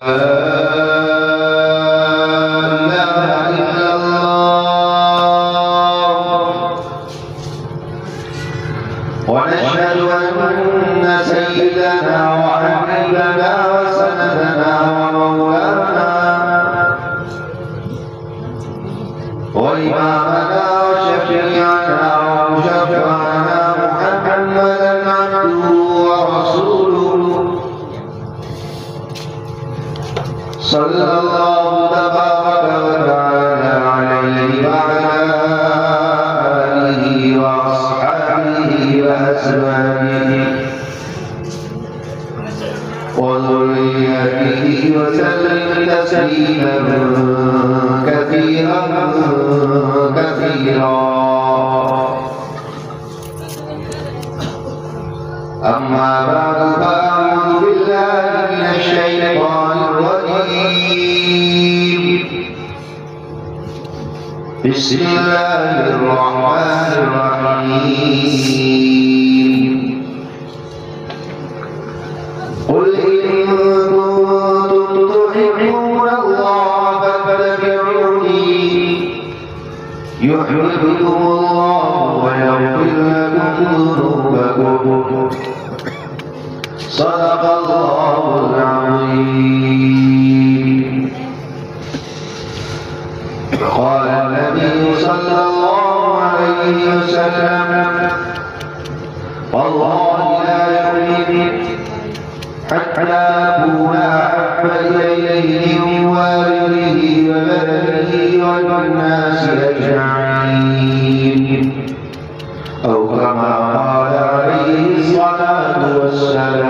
ونشهد أن سيدنا وحبيبنا وسندنا ومولانا وإمامنا وشفيعنا ومشفعنا محمدا عبده ورسوله صلى الله تبارك وتعالى عليه وعلى آله وأصحابه وأزواجه وذريته وسلم تسليما كثيرا كثيرا. أما بعد فأعوذ بالله من الشيطان الرجيم. بسم الله الرحمن الرحيم. قل إن كنتم تحبون الله فاتبعوني يحببكم الله ويغفر لكم ذنوبكم. صدق الله العظيم. قال النبي صلى الله عليه وسلم: والله لا يؤمن حتى أكون أحب إليه من والده وولده والناس أجمعين، أو كما قال عليه الصلاة والسلام.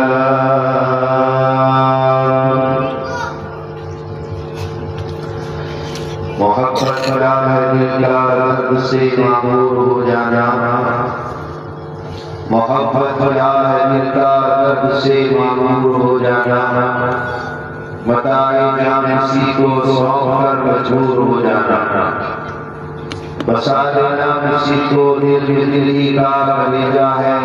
محبت خدا ہے دل کا رب سے معمور ہو جانا، محبت خدا ہے دل کا رب سے معمور ہو جانا، متاع جانسی کو سونپ کر مجبور ہو جانا، بسا دینا کسی کو دل میں دلی کا کلیجہ ہے،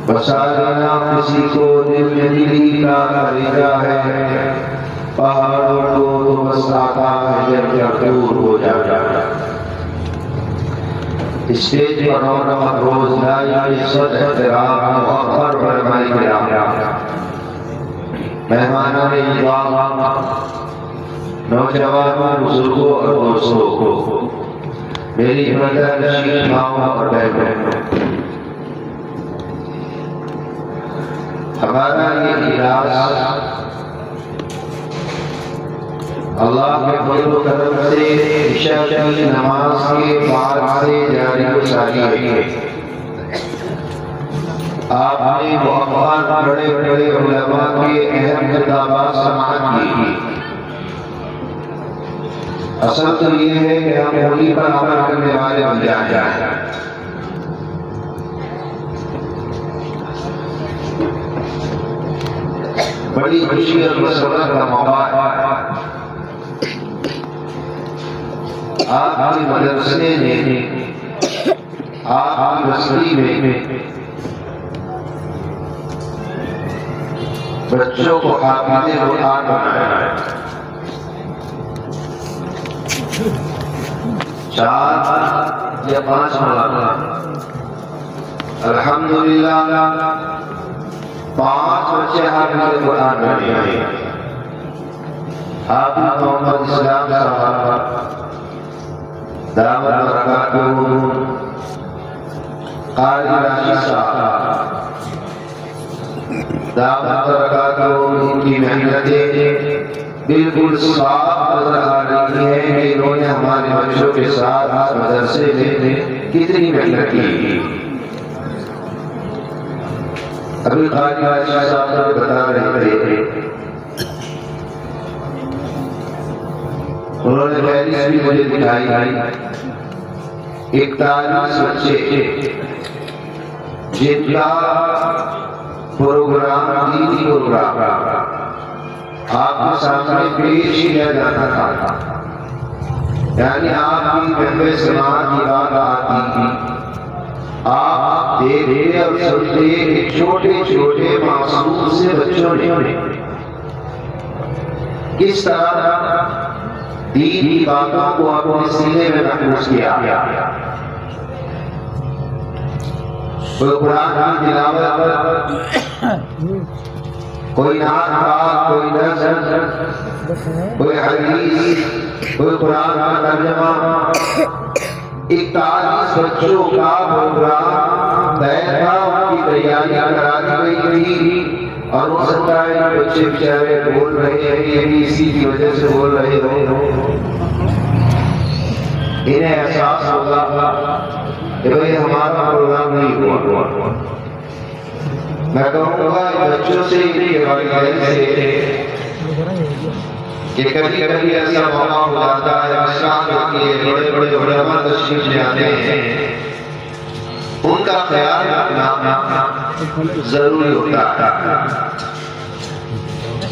بسا دینا کسی کو دل میں دلی کا کلیجہ ہے، پہاڑوں کو تو بساتا ہے جب دور ہو جانا. اسٹیج پر اور روز لائی صد احترام مؤخر فرمائی کرام، مہمانان اکرام، نوجوانوں، بزرگوں اور دوستوں کو، میری پردہ ماؤں اور بہنوں، ہمارا یہ اجلاس اللہ کے فضل و کرم سے عشاء کی نماز کے بعد سے جاری و ساری ہے. آپ نے بہت بڑے بڑے علماء کے اہم خطابات سماعت کی. اصل تو یہ ہے کہ ہم انہی پر عمل کرنے والے بن جائیں. بڑی خوشی اور مسرت کا موقع ہے. آپ کی مدرسے نے، آپ کی بستی میں بچوں کو حافظ قرآن بنایا ہے. 4 یا 5 مولانا الحمدللہ 5 بچے حافظ قرآن بنے ہیں. حافظ محمد اسلام صاحب دعوت برکاتہ، قاری راشد صاحب دعوت برکاتہ، ان کی محنتیں بالکل صاف نظر آ رہی ہے کہ انہوں نے ہمارے بچوں کے ساتھ مدرسے میں کتنی محنت کی. ابھی قاری راشد صاحب بتا رہے تھے، انہوں نے فہرست بھی مجھے دکھائی. 41 بچے جن کا پروگرام دینی پروگرام آپ کے سامنے پیش کیا جاتا تھا. یعنی آپ کی محبت سماعت کی بات آتی تھی، آپ دیکھتے اور سنتے کہ چھوٹے چھوٹے معصوم سے بچوں نے کس طرح دین کی باتوں کو اپنے سینے میں محفوظ کیا، کوئی قرآن کی تلاوت، کوئی نعت پاک، کوئی نظم، کوئی حدیث، کوئی قرآن کا ترجمہ، 41 بچوں کا پروگرام طے تھا، ان کی تیاریاں کرا دی گئی تھی، اور ہو سکتا ہے کہ بچے بیچارے بول رہے ہیں، یہ بھی اسی کی وجہ سے بول رہے ہوں، انہیں احساس ہوگا کہ بھئی ہمارا پروگرام نہیں ہوا۔ میں کہوں گا بچوں سے یہ والدین سے کہ کبھی کبھی ایسا موقع ہو جاتا ہے، مشاعر کے بڑے بڑے علماء تشریف لے آتے ہیں، ان کا خیال رکھنا ضروری ہوتا ہے۔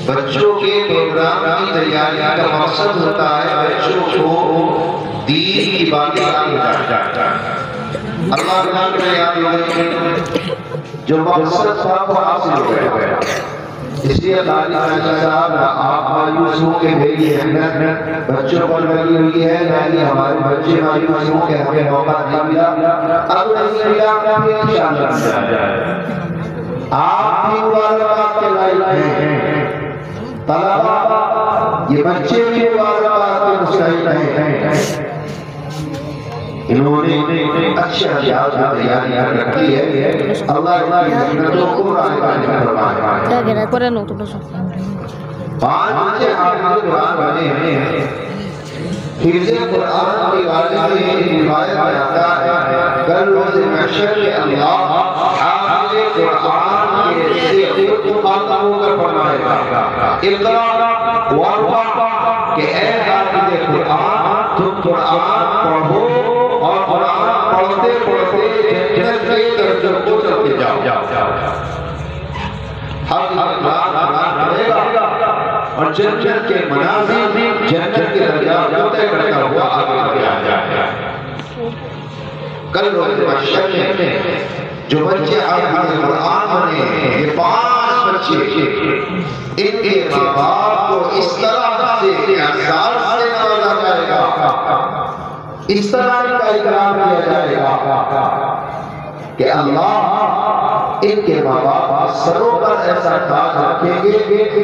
بچوں کے پروگرام کی تیاری کا مقصد ہوتا ہے بچوں کو دین کی باتیں سمجھانا۔ اللہ نے یاد رکھیں جو مقصد تھا وہ حاصل ہو گیا، اس لیے صاحب آپ مایوس ہوں کہ میری محنت بچوں پر لگی ہوئی ہے، یعنی ہمارے بچے مایوس ہوں کہ ہمیں موقع نہیں ملا، اب نہیں ملا پھر انشاءاللہ مل جائے۔ آپ بھی مبارکباد کے لائق ہیں، طلبہ یہ بچے بھی مبارکباد کے مستحق ہیں، انہوں نے اچھے احتیاط کی تیاریاں رکھی ہے، اللہ کی محنتوں کو رائے فرمائے۔ 5 بچے حافظ قرآن بنے ہیں۔ حفظ قرآن کے بارے میں روایت میں آتا ہے کل روز محشر میں اللہ حافظ قرآن کے سے خود مخاطب ہو کر فرمائے گا، اقرا وارفع، کہ اے حافظ قرآن تم قرآن پڑھو اور قرآن پڑھتے پڑھتے جنت کے درجوں کو چلتے جاؤ۔ حافظ قرآن پڑھے گا اور جنت کے منازل، جنت کے درجات کو طے کرتا ہوا آگے جائے گا۔ کل روز محشر میں جو بچے حافظ قرآن بنے ہیں، یہ 5 بچے، ان کے ماں باپ کو اس طرح سے احساس سے نوازا جائے گا، اس طرح ان کا اکرام کیا جائے گا کہ اللہ ان کے ماں باپ سروں پر ایسا تاج رکھیں گے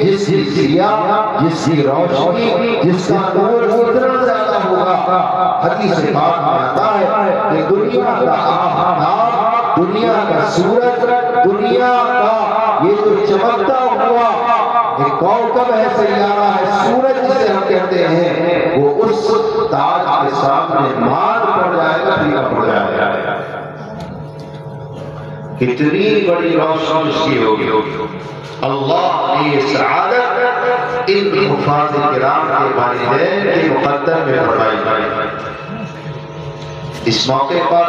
جس کی ضیاء، جس کی روشنی، جس کا نور اتنا زیادہ ہوگا۔ حدیث پاک میں آتا ہے کہ دنیا کا آفتاب، دنیا کا سورج، دنیا کا یہ جو چمکتا ہوا ایک کوكب ہے، سیارہ ہے، سورج جسے ہم کہتے ہیں، وہ اس تاج کے سامنے مار پڑ جائے گا، پھیکا پڑ جائے گا۔ کتنی بڑی روشنی اس کی ہوگی۔ اللہ نے یہ سعادت ان حفاظ کرام کے والدین کے مقدر میں فرمائی۔ اس موقع پر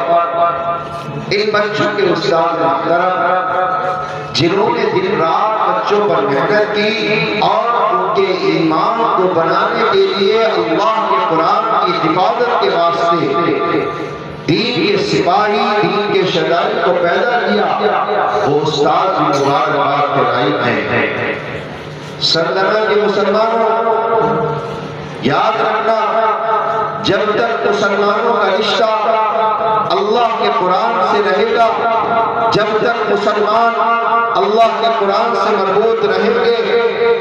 ان بچوں کے استاد محترم جنہوں نے دن رات بچوں پر محنت کی اور ان کے ایمان کو بنانے کے لیے اللہ کے قرآن کی حفاظت کے واسطے دین کے سپاہی، دین کے شجاعت کو پیدا کیا، وہ استاد بھی مبارکباد کے لائق ہیں۔ سرزمین کے مسلمانوں، یاد رکھنا جب تک مسلمانوں کا رشتہ اللہ کے قرآن سے رہے گا، جب تک مسلمان اللہ کے قرآن سے مربوط رہیں گے،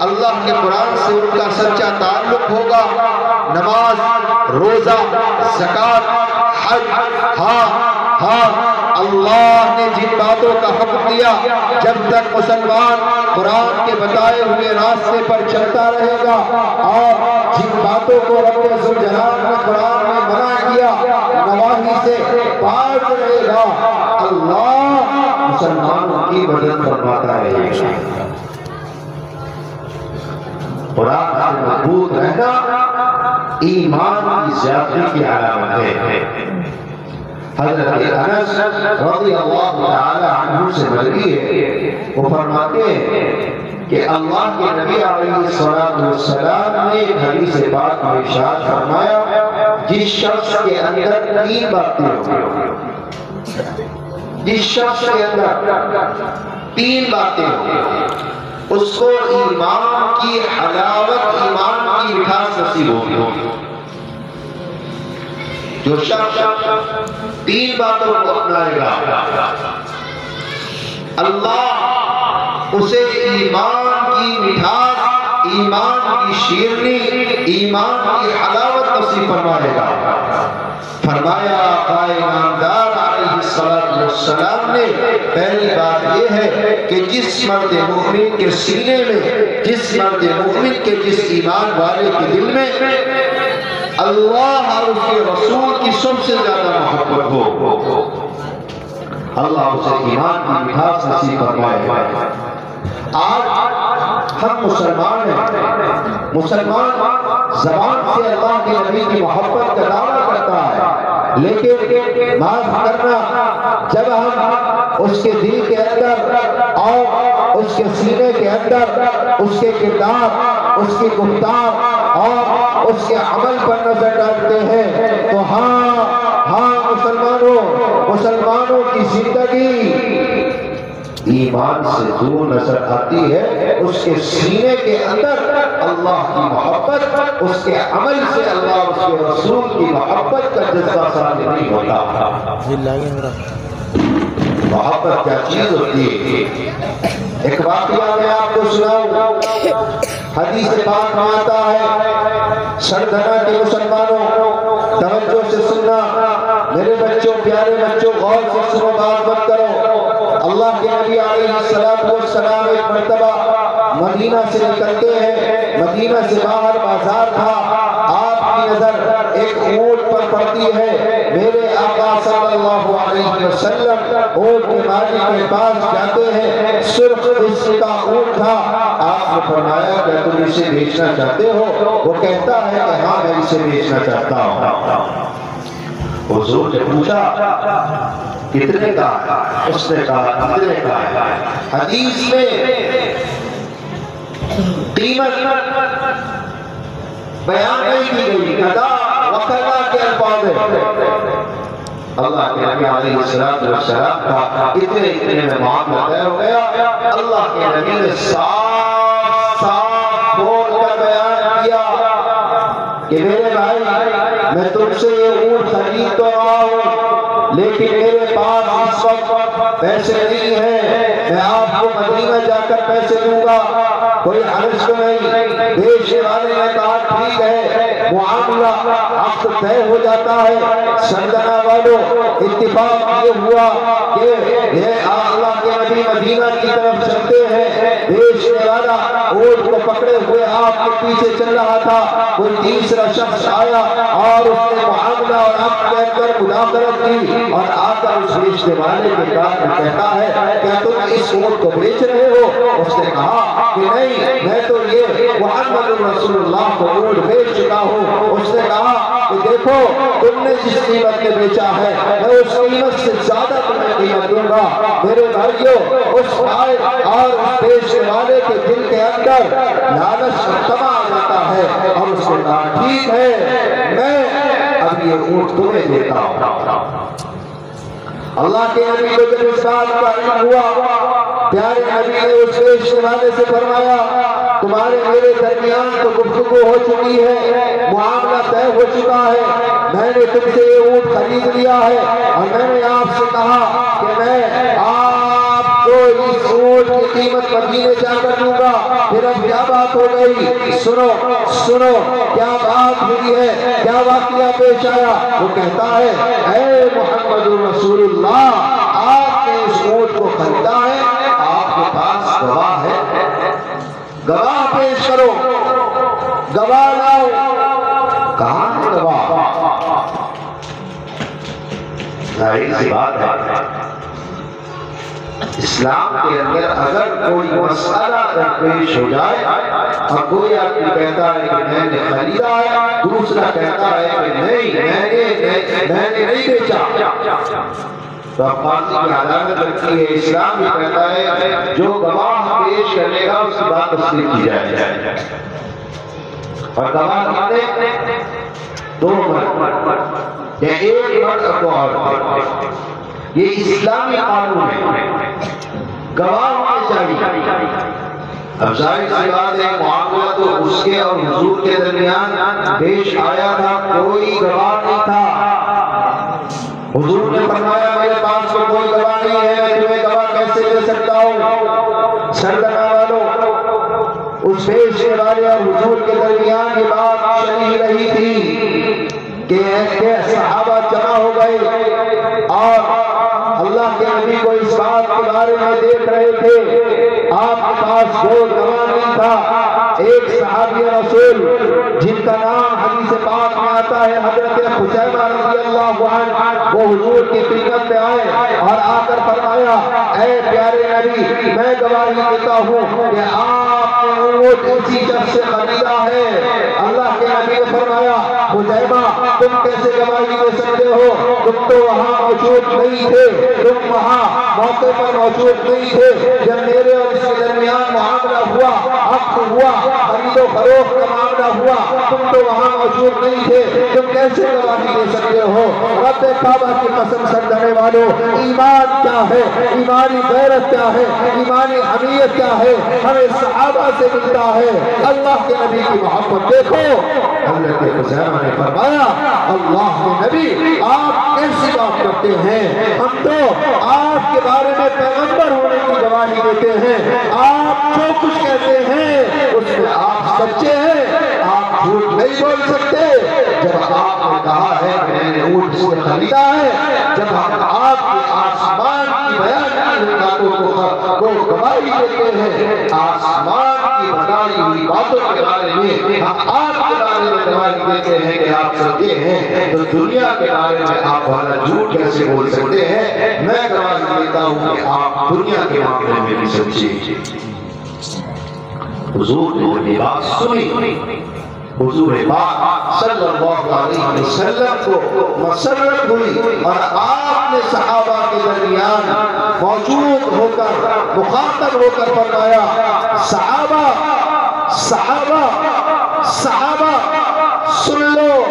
اللہ کے قرآن سے ان کا سچا تعلق ہوگا، نماز، روزہ، زکوٰۃ، حج، اللہ نے جن باتوں کا حکم دیا، جب تک مسلمان قرآن کے بتائے ہوئے راستے پر چلتا رہے گا اور جن باتوں کو رب ذوالجلال نے قرآن میں منع کیا، نواہی سے باز رہے گا، اللہ مسلمانوں کی مدد فرماتا رہے گا۔ قرآن سے مربوط رہنا ایمان کی زیادتی کی علامت ہے۔ حضرت انس رضی اللہ تعالی عنہ سے مروی ہے، وہ فرماتے ہیں کہ اللہ کے نبی علیہ السلام نے ایک حدیث پاک میں ارشاد فرمایا، جس شخص کے اندر 3 باتیں ہوں، جس شخص کے اندر 3 باتیں ہوں، اس کو ایمان کی حلاوت، ایمان مٹھاس نصیب ہوگی. جو شخص 3 باتوں کو اپنائے گا اللہ اسے ایمان کی مٹھاس، ایمان کی شیرنی، ایمان کی حلاوت نصیب فرمائے گا. فرمایا آقا نامدار علیہ السلام نے پہلی بات یہ ہے کہ جس مرد مومن کے سینے میں، جس مرد مومن کے، جس ایمان والے کے دل میں اللہ اور اس کے رسول کی سب سے زیادہ محبت ہو، اللہ اسے ایمان کی مٹھاس نصیب فرمائے. آج ہم مسلمان ہیں، مسلمان زبان سے اللہ کے نبی کی محبت کا دعویٰ کرتا ہے، لیکن معاف کرنا جب ہم اس کے دل کے اندر اور اس کے سینے کے اندر اس کے کردار، اس کی گفتار اور اس کے عمل پر نظر ڈالتے ہیں تو ہاں مسلمانوں کی زندگی ایمان سے دور نظر آتی ہے. اس کے سینے کے اندر اللہ کی محبت، اس کے عمل سے اللہ اور اس کے رسول کی محبت کا جذبہ سامنے نہیں ہوتا. محبت کیا چیز ہوتی ہے؟ ایک واقعہ میں آپ کو سناؤں. حدیث پاک میں آتا ہے، سردنا کے مسلمانوں توجہ سے سننا، میرے بچوں، پیارے بچوں، غور سے سنو، بات مت کرو. اللہ کے نبی علیہ السلام ایک مرتبہ مدینہ سے نکلتے ہیں. مدینہ سے باہر بازار تھا. آپ کی نظر ایک اونٹ پر پڑتی ہے. میرے آقا صلی اللہ علیہ وسلم اونٹ کے مالک کے پاس جاتے ہیں. صرف اس کا اونٹ تھا. آپ نے فرمایا کہ تم اسے بیچنا چاہتے ہو؟ وہ کہتا ہے کہ ہاں میں اسے بیچنا چاہتا ہوں. حضور نے پوچھا کتنے کا ہے؟ اس نے کہا کتنے کا ہے. حدیث میں قیمت بیان نہیں کی گئی، قضا وقضا کے الفاظ ہیں. اللہ کے نبی علیہ السلام کا اتنے میں معاملہ طے ہو گیا. اللہ کے نبی نے صاف بول کر بیان کیا کہ میرے بھائی، میں تم سے یہ اونٹ خرید تو رہا ہوں، لیکن میرے پاس اس وقت پیسے نہیں ہیں. میں آپ کو مدینہ جا کر پیسے دوں گا، کوئی حرج تو نہیں. بیچنے والے نے کہا ٹھیک ہے. معاملہ عقد طے ہو جاتا ہے. سردنا والوں اتفاق یہ ہوا کہ یہ اللہ کے نبی مدینہ کی طرف چلتے ہیں. بیچنے والا اونٹ کو پکڑے ہوئے آپ کے پیچھے چل رہا تھا. کوئی تیسرا شخص آیا اور اس نے معاملہ اور عقد کے اندر مداخلت کی اور آ کر اس بیچنے والے کے کان میں کہتا ہے کیا تم اس اونٹ کو بیچ رہے ہو؟ اس نے کہا کہ نہیں، میں تو یہ محمد رسول اللہ کو اونٹ بیچ چکا ہوں. اس نے کہا کہ دیکھو، تم نے جس قیمت میں بیچا ہے میں اس قیمت سے زیادہ تمہیں قیمت دوں گا. میرے بھائیو، اس بھائی اور اس بیچنے والے کے دل کے اندر لالچ اور طمع آ جاتا ہے اور اس نے کہا ٹھیک ہے، میں اب یہ اونٹ تمہیں دیتا ہوں. اللہ کے نبی کو جب اس بات کا علم ہوا، پیارے نبی نے اس بیچنے والے سے فرمایا تمہارے میرے درمیان تو گفتگو ہو چکی ہے، معاملہ طے ہو چکا ہے. میں نے تم سے یہ اونٹ خرید لیا ہے اور میں نے آپ سے کہا کہ میں آپ کو اس اونٹ کی قیمت مدینے جا کر دوں گا. پھر اب کیا بات ہو گئی؟ سنو کیا بات ہوئی ہے، کیا واقعہ پیش آیا. وہ کہتا ہے اے محمد رسول اللہ، آپ نے اس اونٹ کو خریدا ہے، آپ کے پاس گواہ ہے؟ گواہ پیش کرو، گواہ لاؤ. کہاں ہے گواہ؟ ظاہر سی بات ہے، اسلام کے اندر اگر کوئی مسئلہ پیش ہو جائے اور کوئی آدمی کہتا ہے کہ میں نے خریدا ہے، دوسرا کہتا ہے کہ نہیں میں نے نہیں بیچا، تو اب قاضی کی عدالت رکھتی ہے. اسلام یہ کہتا ہے جو گواہ پیش کرے گا اس کی بات تسلیم کی جائے. اور گواہ کتنے؟ 2 مرد یا 1 مرد اور 2 عورتیں. یہ اسلامی قانون ہے. گواہ ہونے چاہیے. اب ظاہر سی بات ہے معاملہ تو اس کے اور حضور کے درمیان پیش آیا تھا، کوئی گواہ نہیں تھا۔ حضور نے فرمایا میرے پاس تو کوئی گواہ نہیں ہے، میں تمہیں گواہ کیسے دے سکتا ہوں؟ سر لگا والو، اس پیشے والے اور حضور کے درمیان یہ بات چلی رہی تھی کہ صحابہ جمع ہو گئے اور اللہ کے نبی کو اس بات کے بارے میں دیکھ رہے تھے۔ آپ کے پاس کوئی گواہ نہیں تھا۔ ایک صحابی رسول جن کا نام حدیث پاک میں آتا ہے حضرت خزیمہ رضی اللہ عنہ، وہ حضور کی خدمت میں آئے اور آ کر فرمایا اے پیارے نبی، میں گواہی دیتا ہوں کہ آپ نے اونٹ اسی شخص سے خریدا ہے۔ اللہ کے نبی نے فرمایا خزیمہ تم کیسے گواہی دے سکتے ہو؟ تم تو وہاں موجود نہیں تھے، تم وہاں موقع پر موجود نہیں تھے جب میرے اور اس کے درمیان معاملہ ہوا، عقد ہوا، خرید و فروخت کا معاملہ ہوا، تم تو وہاں موجود نہیں تھے، تم کیسے گواہی دے سکتے ہو؟ رب کعبہ کی قسم سردنے والوں، ایمان کیا ہے، ایمانی غیرت کیا ہے، ایمانی حمیت کیا ہے، ہمیں صحابہ سے ملتا ہے۔ اللہ کے نبی کی محبت دیکھو۔ حضرت خزیمہ نے فرمایا اللہ کے نبی آپ کیسی بات کرتے ہیں؟ ہم تو آپ کے بارے میں پیغمبر ہونے کی گواہی دیتے ہیں، آپ جو کچھ کہتے ہیں اس میں آپ سچے ہیں، آپ جھوٹ نہیں بول سکتے۔ جب آپ نے کہا ہے کہ میں نے اونٹ سے خریدا ہے، جب ہم آپ کے آسمان کی بیان کی باتوں کو گواہی دیتے ہیں، آسمان کی بتائی ہوئی باتوں کے بارے میں ہم آپ کے بارے میں گواہی دیتے ہیں کہ آپ سچے ہیں، تو دنیا کے بارے میں آپ والا جھوٹ کیسے بول سکتے ہیں؟ میں گواہی دیتا ہوں کہ آپ دنیا کے معاملے میں بھی سچے۔ حضور نے یہ بات سنی، حضور پاک صلی اللہ علیہ وسلم کو مسرت ہوئی اور آپ نے صحابہ کے درمیان موجود ہو کر مخاطب ہو کر فرمایا صحابہ صحابہ صحابہ سن لو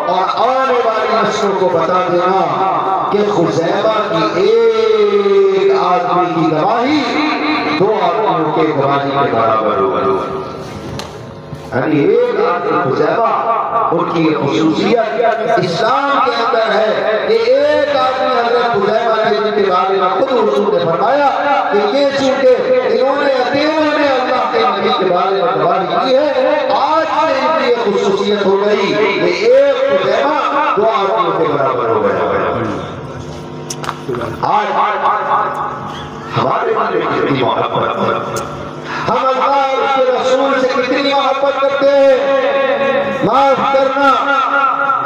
اور آنے والی نسلوں کو بتا دینا کہ خزیمہ کی ایک آدمی کی گواہی دو آدمیوں کے گواہی کے برابر ہوگی۔ یعنی ایک آدمی خزیمہ ان کی خصوصیت اسلام کے اندر ہے کہ ایک آدمی حضرت خزیمہ کے جن کے بارے میں خود حضور نے فرمایا کہ یہ چونکہ انہوں نے اللہ کے نبی کے بارے میں گواہی کی ہے، آج سے ان کی یہ خصوصیت ہو گئی کہ ایک خزیمہ دو آدمیوں کے برابر ہو گیا۔ آج ہمارے بارے میں کتنی محبت، ہم اللہ اور اس کے رسول سے کتنی محبت کرتے ہیں۔ معاف کرنا،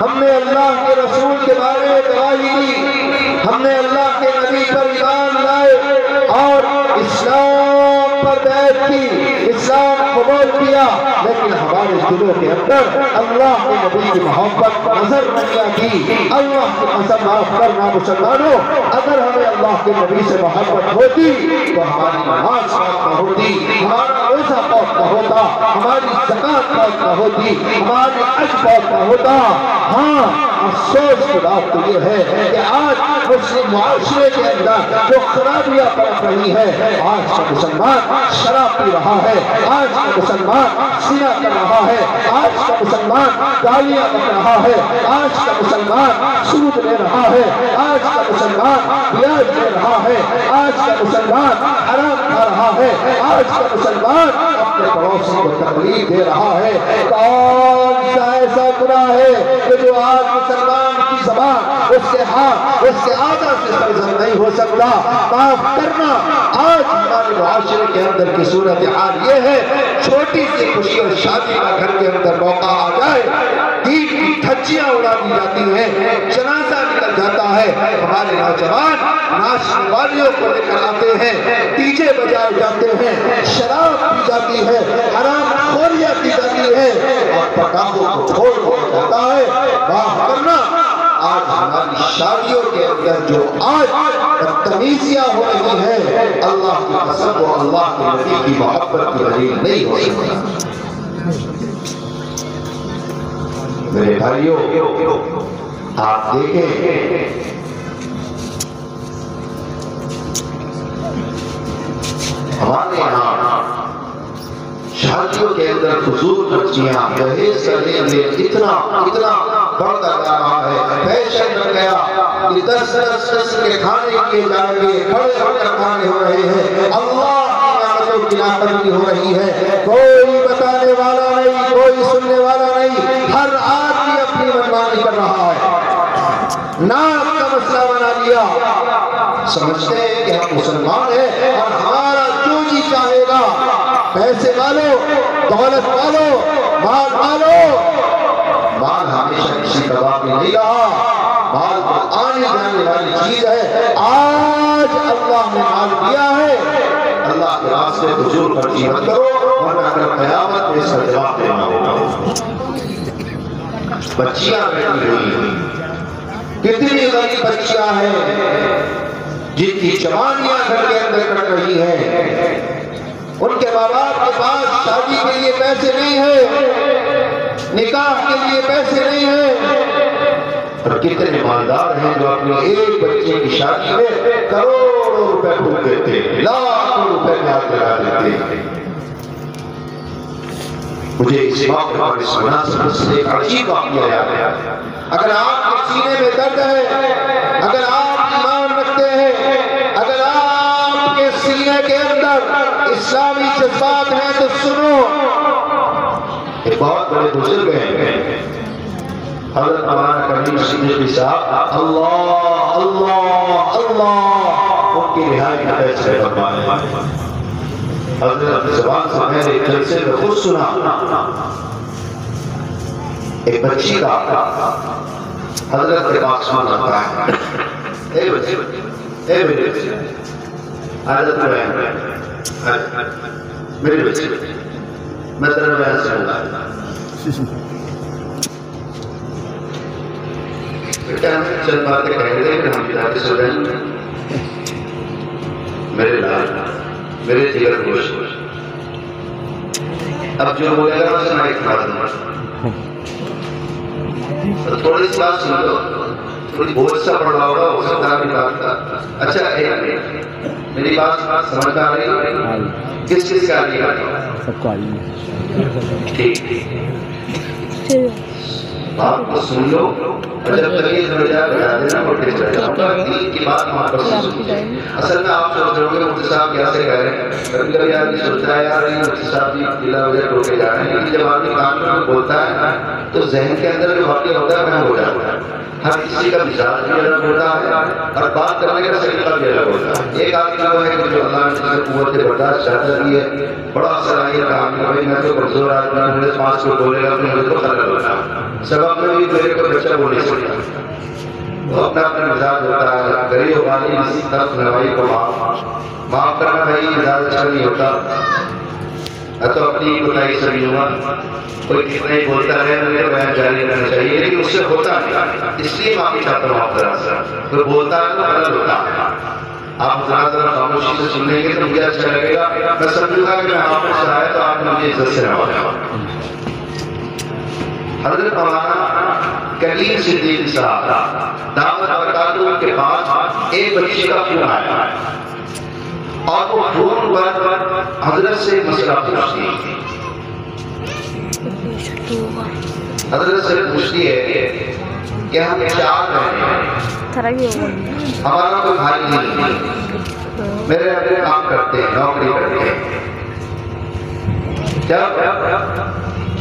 ہم نے اللہ کے رسول کے بارے میں گواہی دی، ہم نے اللہ کے نبی پر ایمان لائے اور اسلام پر بیعت کی، اسلام قبول کیا، لیکن ہمارے دلوں کے اندر اللہ کے نبی کی محبت نظر نہیں آتی۔ اللہ کی قسم معاف کرنا مسلمانوں، اگر ہمیں اللہ کے نبی سے محبت ہوتی تو ہماری نماز پاک نہ ہوتی، ہمارا روزہ پاک نہ ہوتا، ہماری زکات پاک نہ ہوتی، ہماری حج پاک نہ ہوتا۔ ہاں افسوس کی بات تو یہ ہے کہ آج مسلم معاشرے کے اندر جو خرابیاں پڑھ رہی ہے، آج کا مسلمان شراب پی رہا ہے، آج کا مسلمان زنا کر رہا ہے، آج کا مسلمان گالیاں بک رہا ہے، آج کا مسلمان سود لے رہا ہے، آج کا مسلمان بیاج لے رہا ہے، آج کا مسلمان حرام کھا رہا ہے، آج کا مسلمان اپنے پڑوسی کو تکلیف دے رہا ہے۔ کون سا ایسا گناہ ہے کہ جو آج مسلمان کی زبان اس کے ہاتھ اس کے آدھا سے سرزد نہیں ہو سکتا؟ معاف کرنا، آج ہمارے معاشرے کے اندر کی صورتحال یہ ہے، چھوٹی سی خوشی اور شادی کا گھر کے اندر موقع آ جائے، دین کی دھجیاں اڑا دی جاتی ہیں، جنازہ نکل جاتا ہے، ہمارے نوجوان ناچنے والیوں کو لے کر آتے ہیں، ڈی جے بجائے جاتے ہیں، شراب پی جاتی ہے، حرام خوریاں پی جاتی ہے اور پٹاخوں کو پھوڑ دیا جاتا ہے۔ معاف کرنا، آج ہماری شادیوں کے اندر جو آج بدتمیزیاں ہو رہی ہیں، اللہ کی قسم و اللہ کے نبی کی محبت کی وجہ نہیں ہو سکتی۔ میرے بھائیوں، آپ دیکھیں ہمارے یہاں شادیوں کے اندر فضول خرچیاں دہیز کا لین دین اتنا بڑھتا جا رہا ہے، فیشن بن گیا کہ 10 کے کھانے کیے جائیں گے، کھڑے ہو کر کھانے ہو رہے ہیں، اللہ کی نعمتوں کی نافرمانی ہو رہی ہے، کوئی بتانے والا نہیں، کوئی سننے والا نہیں، ہر آدمی اپنی منمانی کر رہا ہے، نام کا مسئلہ بنا لیا، سمجھتے ہیں کہ ہم مسلمان ہیں اور ہمارا جو جی چاہے گا، پیسے مالو، دولت مالو، مال مالو، مال ہمیشہ کسی دباؤ میں نہیں رہا، مال آنے جانے والی چیز ہے، آج اللہ نے مال دیا ہے، اللہ کے راستے فضول خرچی مت کرو ورنہ کل قیامت میں اس کا جواب دینا ہوگا۔ بچیاں بیٹھی ہوئی، کتنی غریب بچیاں ہیں جن کی جوانیاں گھر کے اندر کٹ رہی ہیں، ان کے ماں باپ کے پاس شادی کے لیے پیسے نہیں ہیں، نکاح کے لیے پیسے نہیں ہیں، اور کتنے مالدار ہیں جو اپنے ایک بچے کی شادی میں کروڑوں روپے ڈھونڈ دیتے ہیں، لاکھوں روپے میں ہاتھ لگا دیتے ہیں۔ مجھے اس موقع پر اس مناسبت سے ایک عجیب واقعہ یاد ہے۔ اگر آپ کے سینے میں درد ہے، اگر آپ ایمان رکھتے ہیں، اگر آپ کے سینے کے اندر اسلامی جذبات ہیں تو سنو، ایک بہت بڑے بزرگ ہیں حضرت مولانا کریم صدیقی صاحب، اللہ اللہ اللہ ان کی رہائی کا فیصلہ فرمائے۔ حضرت اپنی زبان سے میں نے ایک جلسے میں خود سنا، ایک بچی کا حضرت کے پاس سوال آتا ہے، اے بچی، اے میرے بچی، حضرت میرے بچی، میں تیرے بیان سے ہوگا بیٹا ہم چند باتیں کہہ رہے ہیں کہ ہم کتابیں سو جائیں گے، میرے لال، میرے جگر گوشت، اب جو بولے گا میں سمائے کھا دوں گا، تھوڑی سی بات سن لو، تھوڑی بہت سا پڑھ رہا ہوگا، ہو سکتا ہے بات کا، اچھا میری بات سمجھ آ رہی ہے؟ کس چیز کا آ رہی ہے؟ سب کو آئی ہے، ٹھیک بات کو سن لو، اور جب تک یہ درجہ بتا دینا بڑھتے چلے جاؤں گا، دین کی بات وہاں پر سنتے ہیں۔ اصل میں آپ سوچ رہے ہوں گے مفتی صاحب کیسے کہہ رہے ہیں، کبھی کبھی آدمی سوچتا ہے یار یہ مفتی صاحب کی دلا وجہ ٹوکے جا رہے ہیں، کیونکہ جب آدمی کام میں بولتا ہے تو ذہن کے اندر جو واقع ہوتا ہے وہ ہو جاتا ہے، ہر کسی کا مزاج بھی الگ ہوتا ہے اور بات کرنے کا طریقہ بھی الگ ہوتا ہے۔ ایک آدمی وہ ہے کہ جو اللہ نے جسے قوت برداشت زیادہ دی ہے، بڑا صلاحیت کام کہ بھائی میں تو کمزور آدمی ہوں، میرے 5 کو بولے گا تو مجھے تو خلل ہوتا ہے، سبب میں بھی میرے کو بچہ بول نہیں سکتا، وہ اپنا اپنا مزاج ہوتا ہے، غریب والی اسی طرف نوائی کو معاف کرنا بھائی مزاج اچھا نہیں ہوتا، تو اپنی بتائی سبھی ہوا، کوئی کتنا ہی بولتا ہے مجھے بیان جاری رہنا چاہیے، لیکن اس سے ہوتا نہیں، اس لیے معافی چاہتا ہوں آپ طرح کوئی بولتا ہے تو غلط ہوتا ہے، آپ ذرا ذرا خاموشی سے سن لیں گے تو مجھے اچھا لگے گا، میں سمجھوں گا کہ میں آپ سے آیا تو آپ نے مجھے عزت سے نوازا۔ حضرت مولانا کریم صدیقی صاحب دعوت برکاتہ کے پاس ایک بچی کا فون آیا اور وہ فون پر حضرت سے مسئلہ پوچھتی ہے، حضرت سے پوچھتی ہے کہ ہم چار رہے ہیں، ہمارا کوئی بھائی نہیں، میرے اپنے کام کرتے ہیں، نوکری کرتے ہیں، جب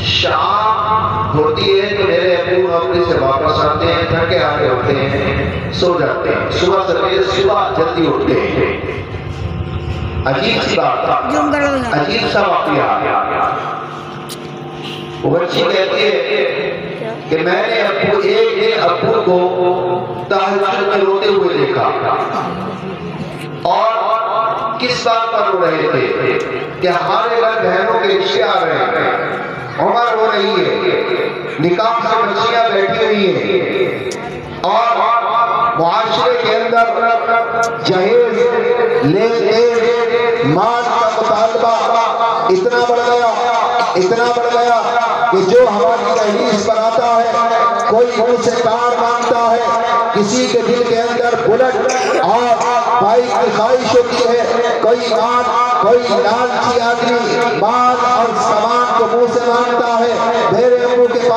شام ہوتی ہے تو میرے ابو نوکری سے واپس آتے ہیں، تھکے ہارے ہوتے ہیں، سو جاتے ہیں، صبح سویرے صبح جلدی اٹھتے ہیں۔ عجیب سی بات، عجیب سا واقعہ، وہ بچی کہتی ہے کہ میں نے ایک ابو کو تہجد میں روتے ہوئے دیکھا، اور کس بات پر رو رہے تھے کہ ہمارے گھر بہنوں کے رشتے آ رہے ہیں، عمر ہو رہی ہے، نکاح سے بچیاں بیٹھی ہوئی ہیں، اور معاشرے کے اندر جہیز لے مال کا مطالبہ اتنا بڑھ گیا کہ جو ہماری دہلیز پر آتا ہے کوئی ان سے کار مانگتا ہے، کسی کے دل کے اندر بلٹ اور بائک کی خواہش ہوتی ہے، کوئی کوئی لالچی آدمی مال اور سامان کو منہ سے مانگتا ہے، میرے ابو کے پاس